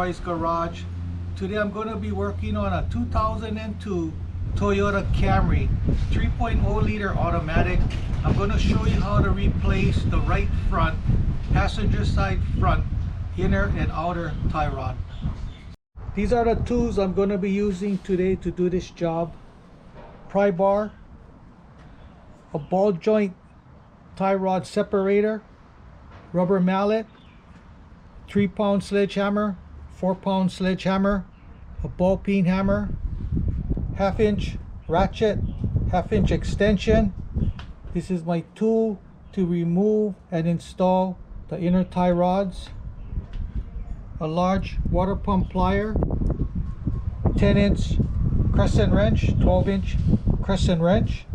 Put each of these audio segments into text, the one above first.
Roy's garage. Today I'm going to be working on a 2002 Toyota Camry 3.0 liter automatic. I'm going to show you how to replace the right front, passenger side front, inner and outer tie rod. These are the tools I'm going to be using today to do this job. Pry bar, a ball joint tie rod separator, rubber mallet, 3-pound sledgehammer, 4-pound sledgehammer, a ball peen hammer, 1/2-inch ratchet, 1/2-inch extension. This is my tool to remove and install the inner tie rods. A large water pump plier, 10-inch crescent wrench, 12-inch crescent wrench,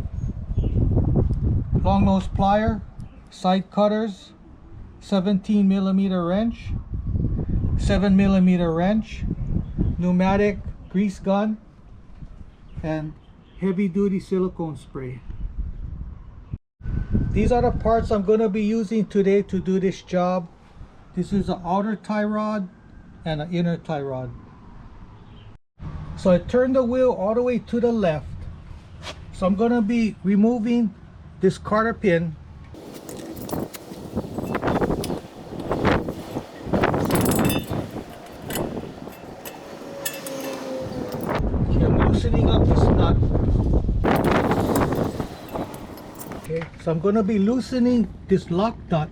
long nose plier, side cutters, 17mm wrench, 7mm wrench, pneumatic grease gun, and heavy duty silicone spray. These are the parts I'm going to be using today to do this job. This is an outer tie rod and an inner tie rod. So I turned the wheel all the way to the left. So I'm going to be removing this cotter pin. Okay, I'm loosening up this nut. Okay, so I'm going to be loosening this lock nut.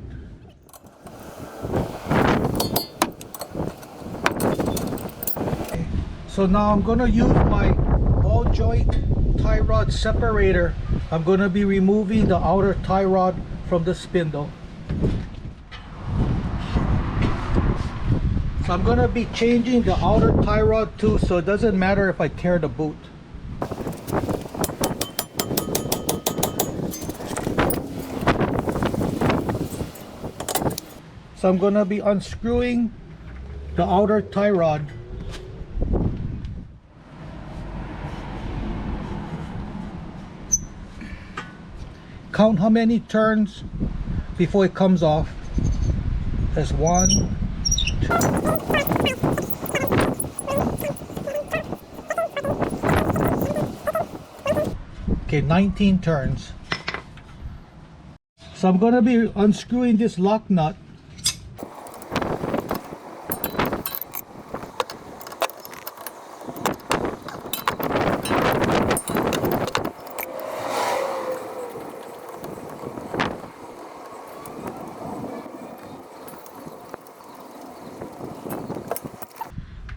Okay, so now I'm going to use my ball joint tie rod separator. I'm going to be removing the outer tie rod from the spindle. So I'm going to be changing the outer tie rod too, so it doesn't matter if I tear the boot. So I'm going to be unscrewing the outer tie rod. Count how many turns before it comes off. There's 1, 2. Okay, 19 turns. So I'm going to be unscrewing this lock nut.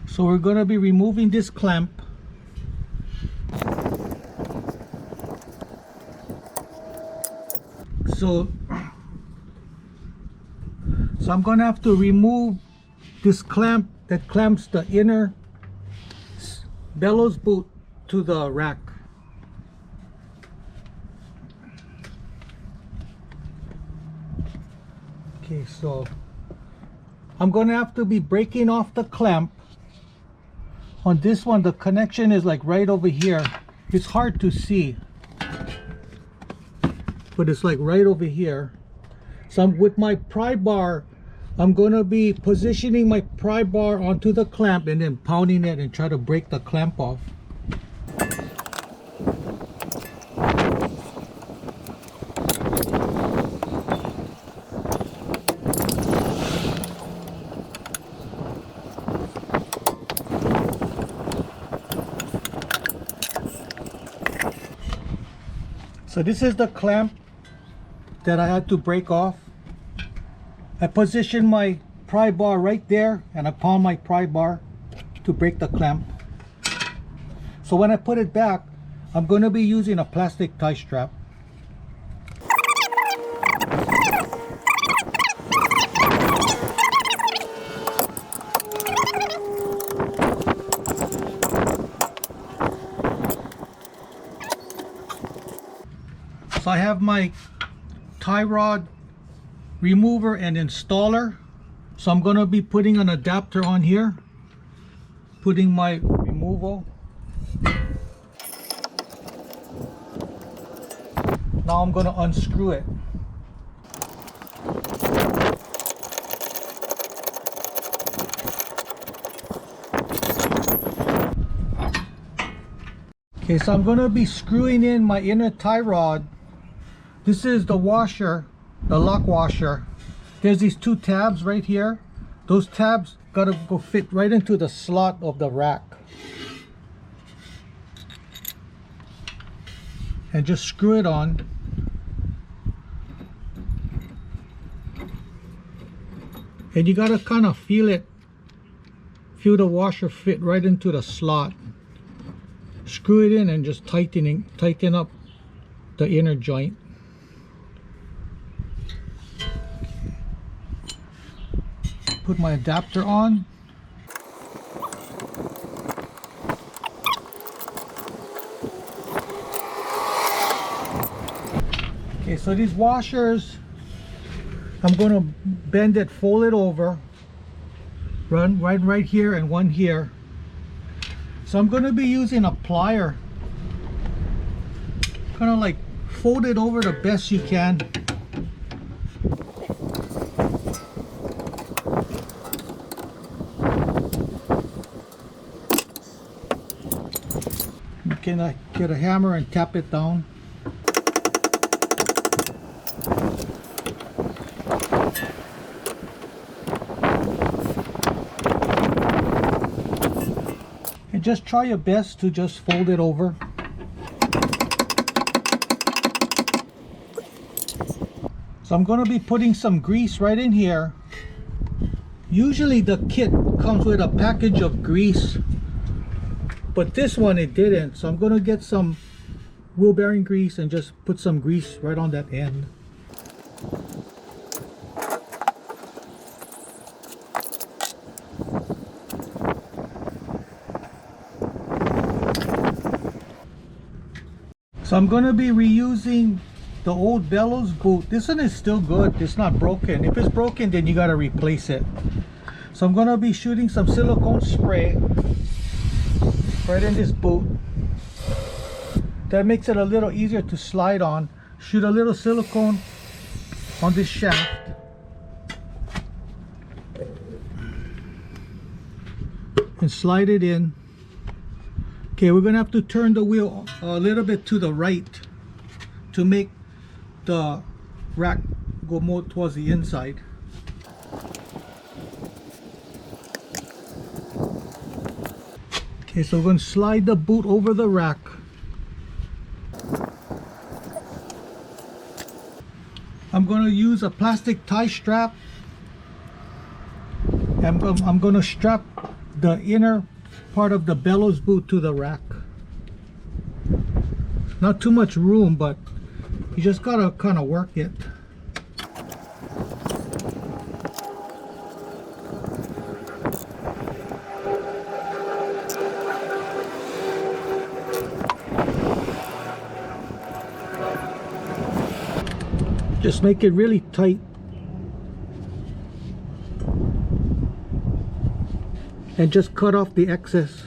So we're going to be removing this clamp. So I'm going to have to remove this clamp that clamps the inner bellows boot to the rack. Okay, so I'm going to have to be breaking off the clamp. On this one, the connection is like right over here. It's hard to see, but it's like right over here. So with my pry bar, I'm going to be positioning my pry bar onto the clamp and then pounding it and try to break the clamp off. So this is the clamp that I had to break off. I positioned my pry bar right there and I pound my pry bar to break the clamp. So when I put it back, I'm going to be using a plastic tie strap. So I have my tie rod remover and installer. So I'm going to be putting an adapter on here, putting my removal. Now I'm going to unscrew it. Okay, so I'm going to be screwing in my inner tie rod. This is the washer, the lock washer. There's these two tabs right here. Those tabs gotta go fit right into the slot of the rack. And just screw it on. And you gotta kind of feel the washer fit right into the slot. Screw it in and just tighten up the inner joint. Put my adapter on. Okay, so these washers, I'm going to bend it, fold it over, run right here and one here. So I'm going to be using a plier, kind of like fold it over the best you can. You can get a hammer and tap it down. And just try your best to just fold it over. So I'm going to be putting some grease right in here. Usually the kit comes with a package of grease, but this one it didn't. So I'm going to get some wheel bearing grease and just put some grease right on that end. So I'm going to be reusing the old bellows boot. This one is still good. It's not broken. If it's broken, then you got to replace it. So I'm going to be shooting some silicone spray right in this boot. That makes it a little easier to slide on. Shoot a little silicone on this shaft. And slide it in. Okay, we're going to have to turn the wheel a little bit to the right to make the rack go more towards the inside. Okay, so we're going to slide the boot over the rack. I'm going to use a plastic tie strap. I'm going to strap the inner part of the bellows boot to the rack. Not too much room, but you just gotta kind of work it. Just make it really tight. And just cut off the excess.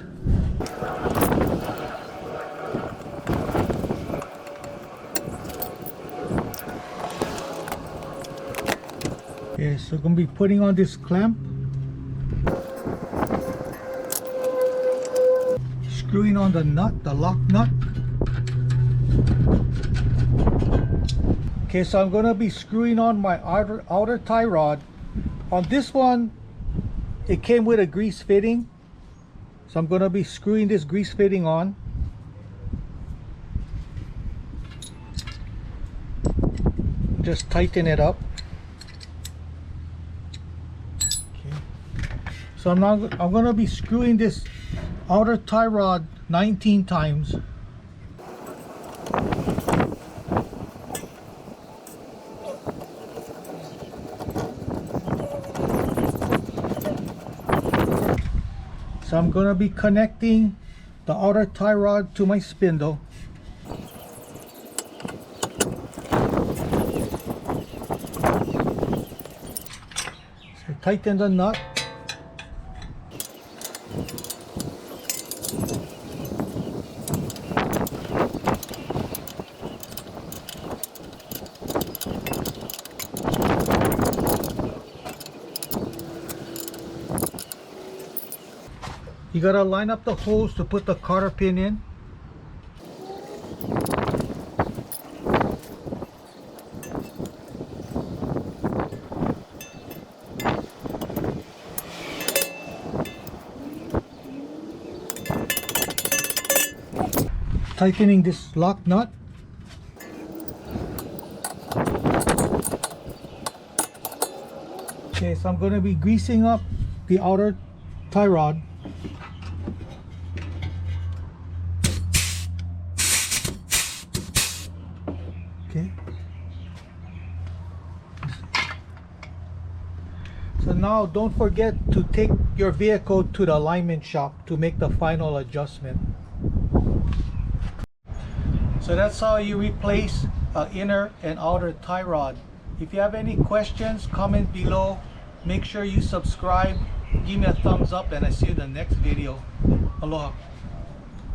Okay, so I'm going to be putting on this clamp. Screwing on the nut, the lock nut. Okay, so I'm going to be screwing on my outer tie rod. On this one, it came with a grease fitting, so I'm going to be screwing this grease fitting on. Just tighten it up. Okay. So I'm going to be screwing this outer tie rod 19 times. So I'm going to be connecting the outer tie rod to my spindle. So tighten the nut. You gotta line up the holes to put the cotter pin in. tightening this lock nut. Okay, so I'm going to be greasing up the outer tie rod. Okay. So now don't forget to take your vehicle to the alignment shop to make the final adjustment. So that's how you replace inner and outer tie rod. If you have any questions, comment below. Make sure you subscribe, give me a thumbs up, and I see you in the next video. Aloha.